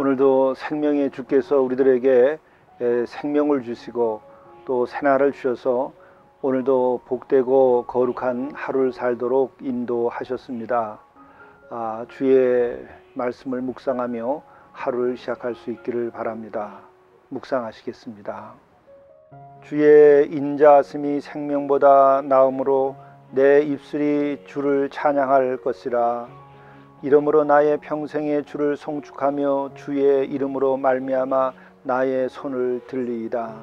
오늘도 생명의 주께서 우리들에게 생명을 주시고 또 새날을 주셔서 오늘도 복되고 거룩한 하루를 살도록 인도하셨습니다. 주의 말씀을 묵상하며 하루를 시작할 수 있기를 바랍니다. 묵상하시겠습니다. 주의 인자하심이 생명보다 나음으로 내 입술이 주를 찬양할 것이라. 이러므로 나의 평생에 주를 송축하며 주의 이름으로 말미암아 나의 손을 들리이다.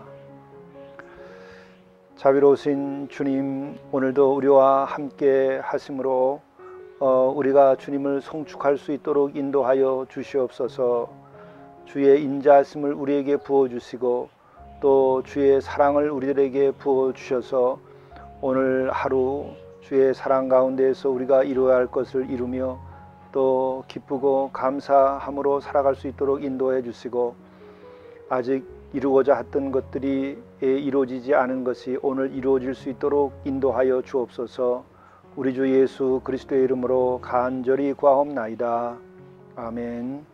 자비로우신 주님, 오늘도 우리와 함께 하심으로 우리가 주님을 송축할 수 있도록 인도하여 주시옵소서. 주의 인자하심을 우리에게 부어주시고 또 주의 사랑을 우리들에게 부어주셔서 오늘 하루 주의 사랑 가운데에서 우리가 이루어야 할 것을 이루며 또 기쁘고 감사함으로 살아갈 수 있도록 인도해 주시고, 아직 이루고자 했던 것들이 이루어지지 않은 것이 오늘 이루어질 수 있도록 인도하여 주옵소서. 우리 주 예수 그리스도의 이름으로 간절히 구하옵나이다. 아멘.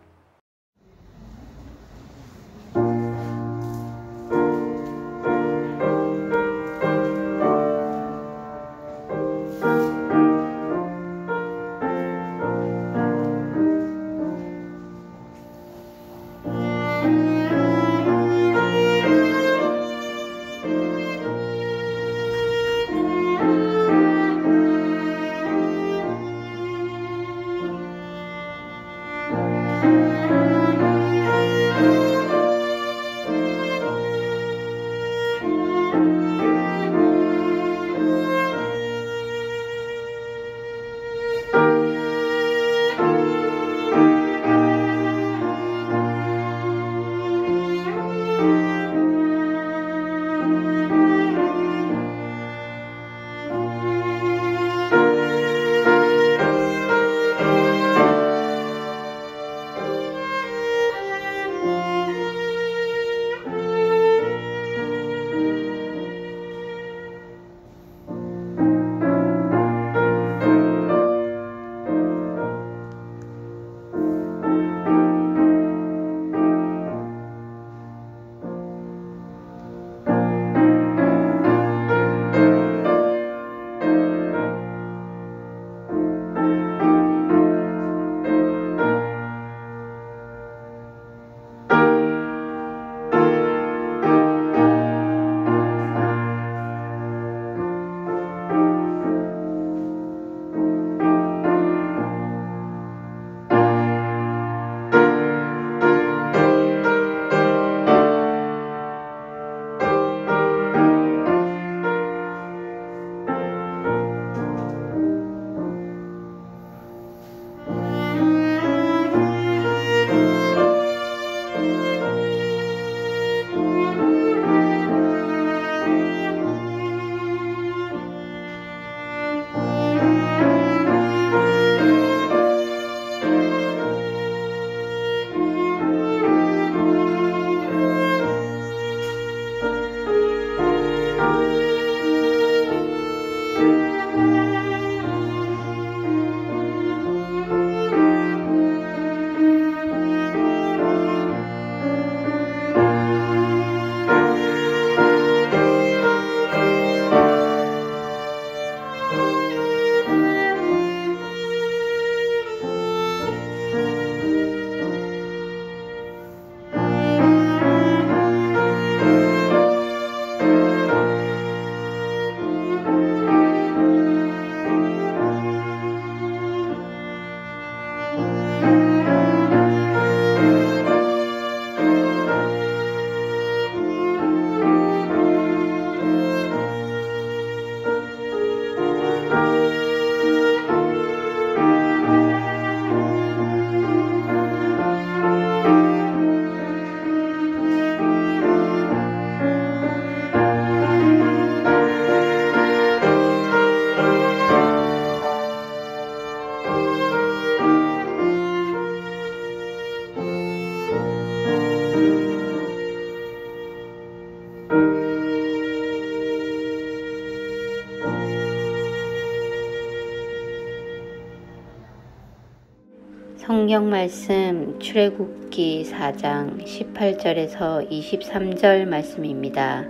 성경 말씀 출애굽기 4장 18절에서 23절 말씀입니다.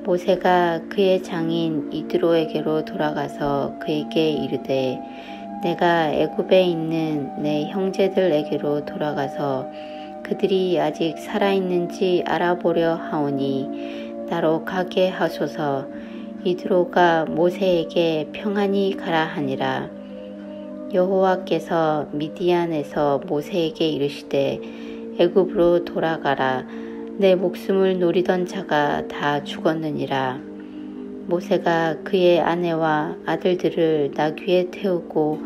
모세가 그의 장인 이드로에게로 돌아가서 그에게 이르되 내가 애굽에 있는 내 형제들에게로 돌아가서 그들이 아직 살아있는지 알아보려 하오니 나로 가게 하소서. 이드로가 모세에게 평안히 가라 하니라. 여호와께서 미디안에서 모세에게 이르시되 애굽으로 돌아가라. 내 목숨을 노리던 자가 다 죽었느니라. 모세가 그의 아내와 아들들을 나귀에 태우고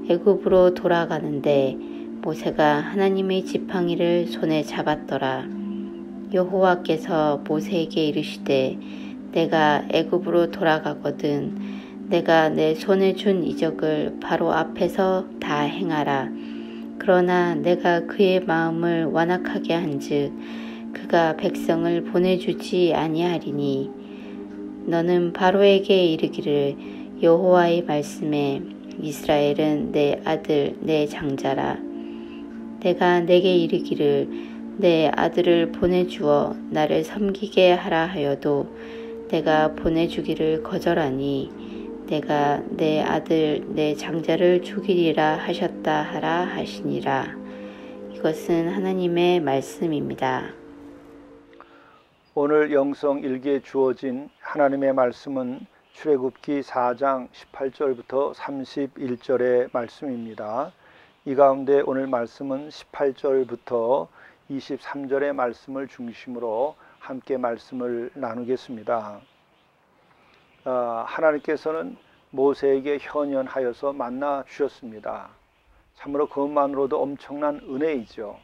애굽으로 돌아가는데 모세가 하나님의 지팡이를 손에 잡았더라. 여호와께서 모세에게 이르시되 내가 애굽으로 돌아가거든 내가 내 손에 준 이적을 바로 앞에서 다 행하라. 그러나 내가 그의 마음을 완악하게 한즉 그가 백성을 보내주지 아니하리니 너는 바로에게 이르기를 여호와의 말씀에 이스라엘은 내 아들 내 장자라. 내가 내게 이르기를 내 아들을 보내주어 나를 섬기게 하라 하여도 내가 보내주기를 거절하니 내가 내 아들 내 장자를 죽이리라 하셨다 하라 하시니라. 이것은 하나님의 말씀입니다. 오늘 영성 일기에 주어진 하나님의 말씀은 출애굽기 4장 18절부터 31절의 말씀입니다. 이 가운데 오늘 말씀은 18절부터 23절의 말씀을 중심으로 함께 말씀을 나누겠습니다. 하나님께서는 모세에게 현현하여서 만나 주셨습니다. 참으로 그것만으로도 엄청난 은혜이죠.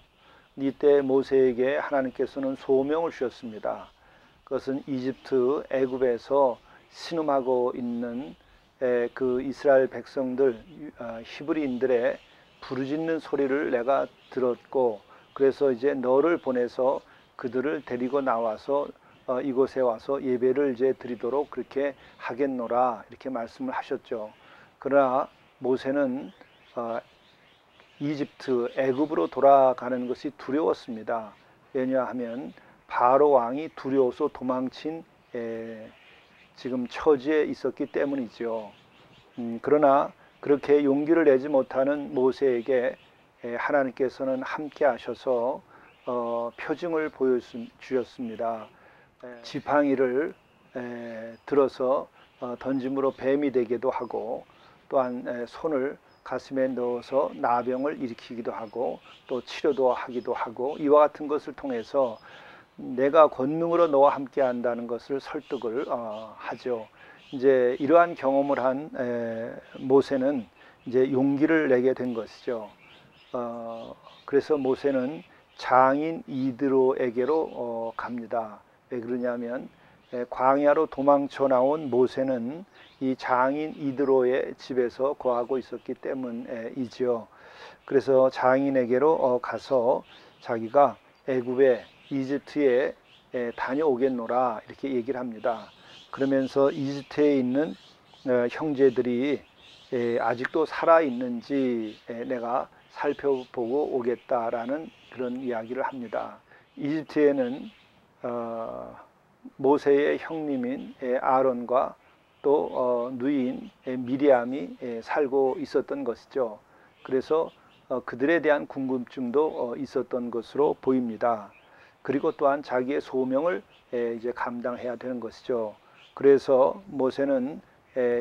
이때 모세에게 하나님께서는 소명을 주셨습니다. 그것은 이집트 애굽에서 신음하고 있는 그 이스라엘 백성들 히브리인들의 부르짖는 소리를 내가 들었고 그래서 이제 너를 보내서 그들을 데리고 나와서 이곳에 와서 예배를 이제 드리도록 그렇게 하겠노라 이렇게 말씀을 하셨죠. 그러나 모세는 이집트 애굽으로 돌아가는 것이 두려웠습니다. 왜냐하면 바로 왕이 두려워서 도망친 지금 처지에 있었기 때문이죠. 그러나 그렇게 용기를 내지 못하는 모세에게 하나님께서는 함께 하셔서 표징을 보여주셨습니다. 지팡이를 들어서 던짐으로 뱀이 되기도 하고 또한 손을 가슴에 넣어서 나병을 일으키기도 하고 또 치료도 하기도 하고 이와 같은 것을 통해서 내가 권능으로 너와 함께 한다는 것을 설득을 하죠. 이제 이러한 경험을 한 모세는 이제 용기를 내게 된 것이죠. 그래서 모세는 장인 이드로에게로 갑니다. 왜 그러냐면 광야로 도망쳐 나온 모세는 이 장인 이드로의 집에서 거하고 있었기 때문이지요. 그래서 장인에게로 가서 자기가 애굽에 이집트에 다녀오겠노라 이렇게 얘기를 합니다. 그러면서 이집트에 있는 형제들이 아직도 살아있는지 내가 살펴보고 오겠다라는 그런 이야기를 합니다. 이집트에는 모세의 형님인 아론과 또 누이인 미리암이 살고 있었던 것이죠. 그래서 그들에 대한 궁금증도 있었던 것으로 보입니다. 그리고 또한 자기의 소명을 이제 감당해야 되는 것이죠. 그래서 모세는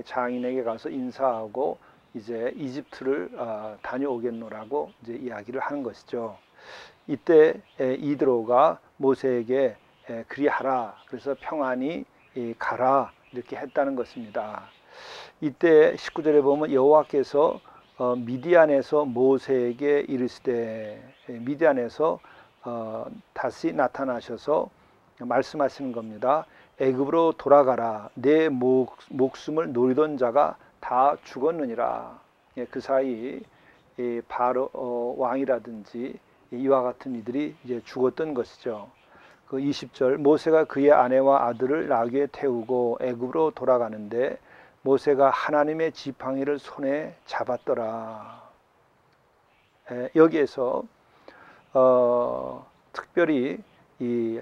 장인에게 가서 인사하고 이제 이집트를 다녀오겠노라고 이제 이야기를 하는 것이죠. 이때 이드로가 모세에게 그리하라. 그래서 평안히 가라. 이렇게 했다는 것입니다. 이때 19절에 보면 여호와께서 미디안에서 모세에게 이르시되 미디안에서 다시 나타나셔서 말씀하시는 겁니다. 애굽으로 돌아가라. 내 목숨을 노리던 자가 다 죽었느니라. 그 사이 바로 왕이라든지 이와 같은 이들이 이제 죽었던 것이죠. 그 20절 모세가 그의 아내와 아들을 나귀에 태우고 애굽으로 돌아가는데 모세가 하나님의 지팡이를 손에 잡았더라. 여기에서 특별히 이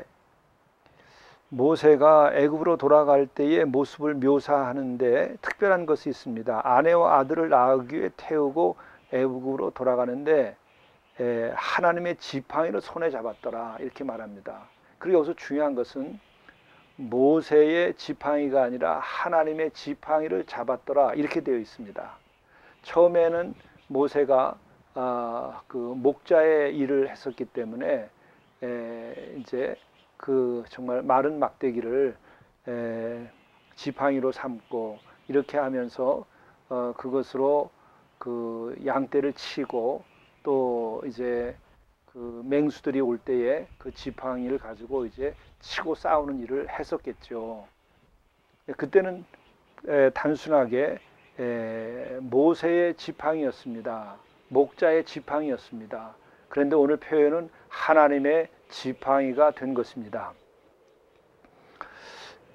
모세가 애굽으로 돌아갈 때의 모습을 묘사하는데 특별한 것이 있습니다. 아내와 아들을 낳기 위해 태우고 애굽으로 돌아가는데 하나님의 지팡이를 손에 잡았더라 이렇게 말합니다. 그리고 여기서 중요한 것은 모세의 지팡이가 아니라 하나님의 지팡이를 잡았더라 이렇게 되어 있습니다. 처음에는 모세가 그 목자의 일을 했었기 때문에 이제 그 정말 마른 막대기를 지팡이로 삼고 이렇게 하면서 그것으로 그 양떼를 치고 또 이제 그 맹수들이 올 때에 그 지팡이를 가지고 이제 치고 싸우는 일을 했었겠죠. 그때는 단순하게 모세의 지팡이였습니다. 목자의 지팡이였습니다. 그런데 오늘 표현은 하나님의 지팡이가 된 것입니다.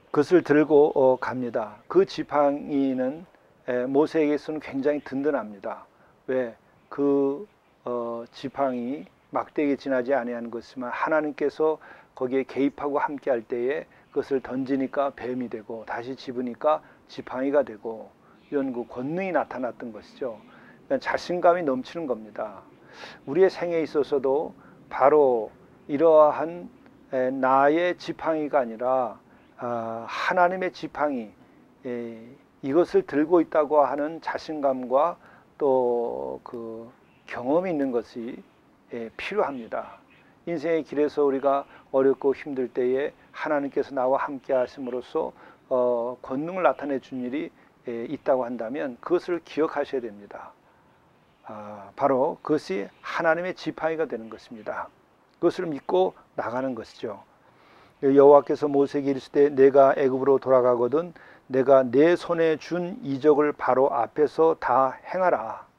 그것을 들고 갑니다. 그 지팡이는 모세에게서는 굉장히 든든합니다. 왜? 그 지팡이 막대기에 지나지 아니한 것이지만 하나님께서 거기에 개입하고 함께 할 때에 그것을 던지니까 뱀이 되고 다시 집으니까 지팡이가 되고 이런 그 권능이 나타났던 것이죠. 그러니까 자신감이 넘치는 겁니다. 우리의 생에 있어서도 바로 이러한 나의 지팡이가 아니라 하나님의 지팡이 이것을 들고 있다고 하는 자신감과 또 그 경험이 있는 것이 필요합니다. 인생의 길에서 우리가 어렵고 힘들 때에 하나님께서 나와 함께 하심으로써 권능을 나타내 준 일이 있다고 한다면 그것을 기억하셔야 됩니다. 바로 그것이 하나님의 지팡이가 되는 것입니다. 그것을 믿고 나가는 것이죠. 여호와께서 모세에게 이르시되 내가 애굽으로 돌아가거든 내가 내 손에 준 이적을 바로 앞에서 다 행하라.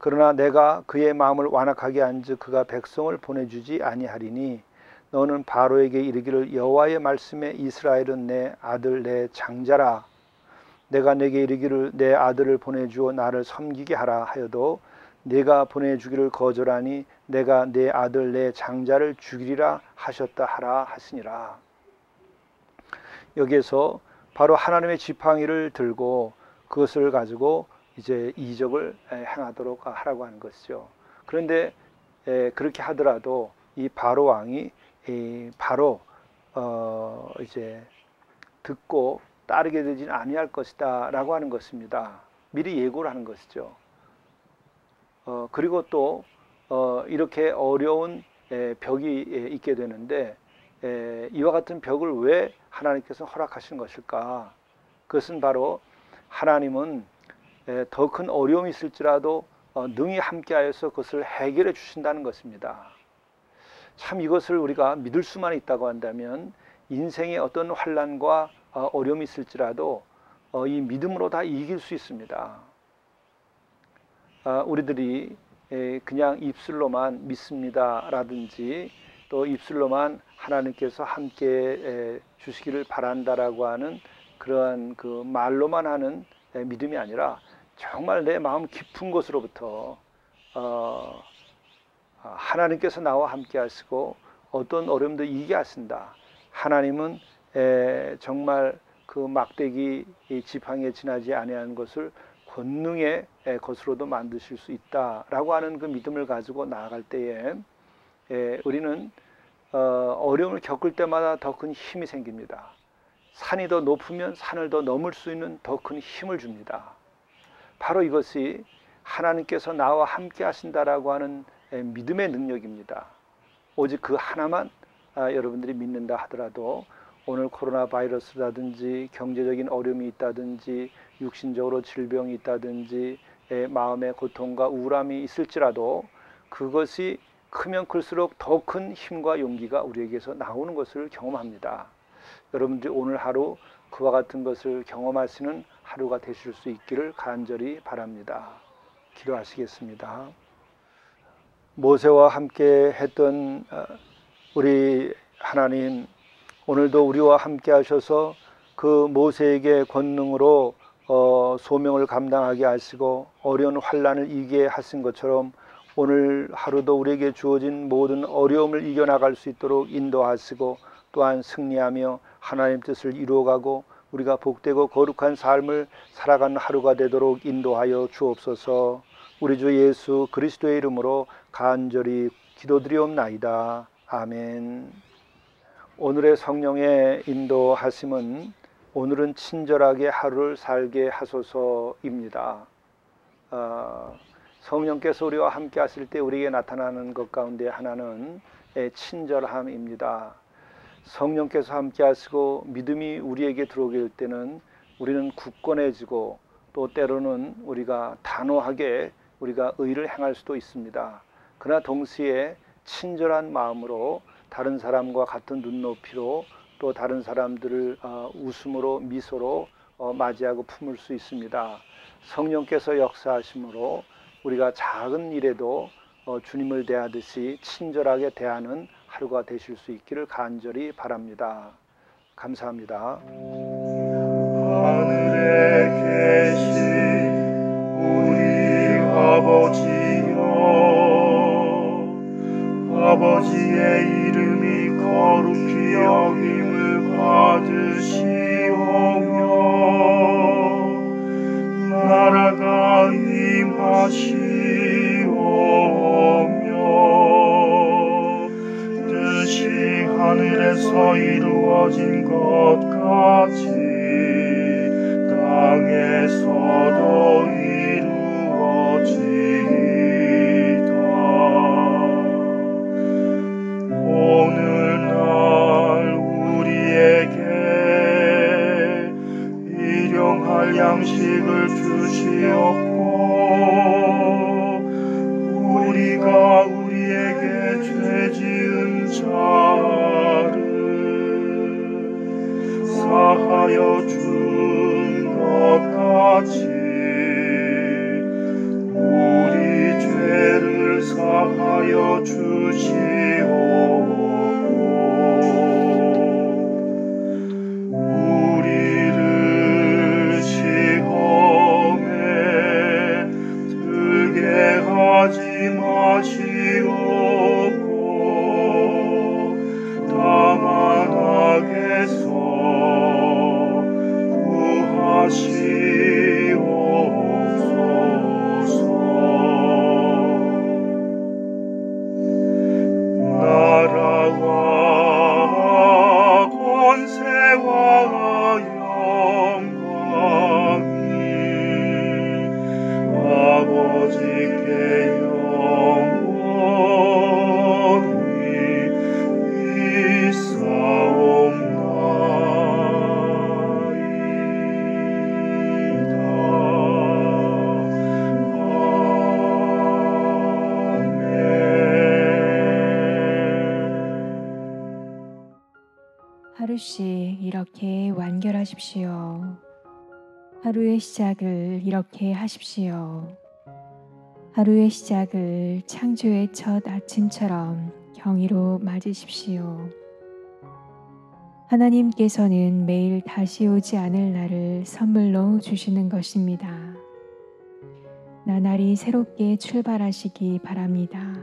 그러나 내가 그의 마음을 완악하게 한즉 그가 백성을 보내주지 아니하리니 너는 바로에게 이르기를 여호와의 말씀에 이스라엘은 내 아들 내 장자라. 내가 내게 이르기를 내 아들을 보내주어 나를 섬기게 하라 하여도 내가 보내주기를 거절하니 내가 내 아들 내 장자를 죽이리라 하셨다 하라 하시니라. 여기에서 바로 하나님의 지팡이를 들고 그것을 가지고 이제 이적을 행하도록 하라고 하는 것이죠. 그런데 그렇게 하더라도 이 바로 왕이 바로 이제 듣고 따르게 되지는 아니할 것이다 라고 하는 것입니다. 미리 예고를 하는 것이죠. 그리고 또 이렇게 어려운 벽이 있게 되는데 이와 같은 벽을 왜 하나님께서 허락하신 것일까? 그것은 바로 하나님은 더 큰 어려움이 있을지라도 능히 함께하여서 그것을 해결해 주신다는 것입니다. 참 이것을 우리가 믿을 수만 있다고 한다면 인생의 어떤 환난과 어려움이 있을지라도 이 믿음으로 다 이길 수 있습니다. 우리들이 그냥 입술로만 믿습니다 라든지 또 입술로만 하나님께서 함께 주시기를 바란다라고 하는 그러한 그 말로만 하는 믿음이 아니라 정말 내 마음 깊은 곳으로부터 하나님께서 나와 함께 하시고 어떤 어려움도 이기게 하신다. 하나님은 정말 그 막대기 지팡이에 지나지 아니하는 것을 권능의 것으로도 만드실 수 있다라고 하는 그 믿음을 가지고 나아갈 때에 우리는 어려움을 겪을 때마다 더 큰 힘이 생깁니다. 산이 더 높으면 산을 더 넘을 수 있는 더 큰 힘을 줍니다. 바로 이것이 하나님께서 나와 함께 하신다라고 하는 믿음의 능력입니다. 오직 그 하나만 여러분들이 믿는다 하더라도 오늘 코로나 바이러스라든지 경제적인 어려움이 있다든지 육신적으로 질병이 있다든지 마음의 고통과 우울함이 있을지라도 그것이 크면 클수록 더 큰 힘과 용기가 우리에게서 나오는 것을 경험합니다. 여러분들이 오늘 하루 그와 같은 것을 경험하시는 하루가 되실 수 있기를 간절히 바랍니다. 기도하시겠습니다. 모세와 함께 했던 우리 하나님, 오늘도 우리와 함께 하셔서 그 모세에게 권능으로 소명을 감당하게 하시고 어려운 환난을 이기게 하신 것처럼 오늘 하루도 우리에게 주어진 모든 어려움을 이겨나갈 수 있도록 인도하시고 또한 승리하며 하나님 뜻을 이루어가고 우리가 복되고 거룩한 삶을 살아가는 하루가 되도록 인도하여 주옵소서. 우리 주 예수 그리스도의 이름으로 간절히 기도드리옵나이다. 아멘. 오늘의 성령의 인도하심은 오늘은 친절하게 하루를 살게 하소서입니다. 성령께서 우리와 함께 하실 때 우리에게 나타나는 것 가운데 하나는 친절함입니다. 성령께서 함께 하시고 믿음이 우리에게 들어오게 될 때는 우리는 굳건해지고 또 때로는 우리가 단호하게 우리가 의를 행할 수도 있습니다. 그러나 동시에 친절한 마음으로 다른 사람과 같은 눈높이로 또 다른 사람들을 웃음으로 미소로 맞이하고 품을 수 있습니다. 성령께서 역사하심으로 우리가 작은 일에도 주님을 대하듯이 친절하게 대하는 하루가 되실 수 있기를 간절히 바랍니다. 감사합니다. 하늘에 계신 우리 아버지여, 아버지의 이름이 거룩히 여김을 받으시오며 나라가 임하시오며 뜻이 하늘에서 이루어진 것 같이 땅에서도 이루어지이다. 오늘날 우리에게 일용할 양식을 주시옵고 우리가 우리에게 죄 지은 자를 사하여 준 것 같이 우리 죄를 사하여 주시옵고 우리를 시험에 들게 하지 마시옵고 다만 악에서 구하시옵소서. 나라와 권세와 영광이 아버지께 영원히 하루씩 이렇게 완결하십시오. 하루의 시작을 이렇게 하십시오. 하루의 시작을 창조의 첫 아침처럼 경의로 맞으십시오. 하나님께서는 매일 다시 오지 않을 날을 선물로 주시는 것입니다. 나날이 새롭게 출발하시기 바랍니다.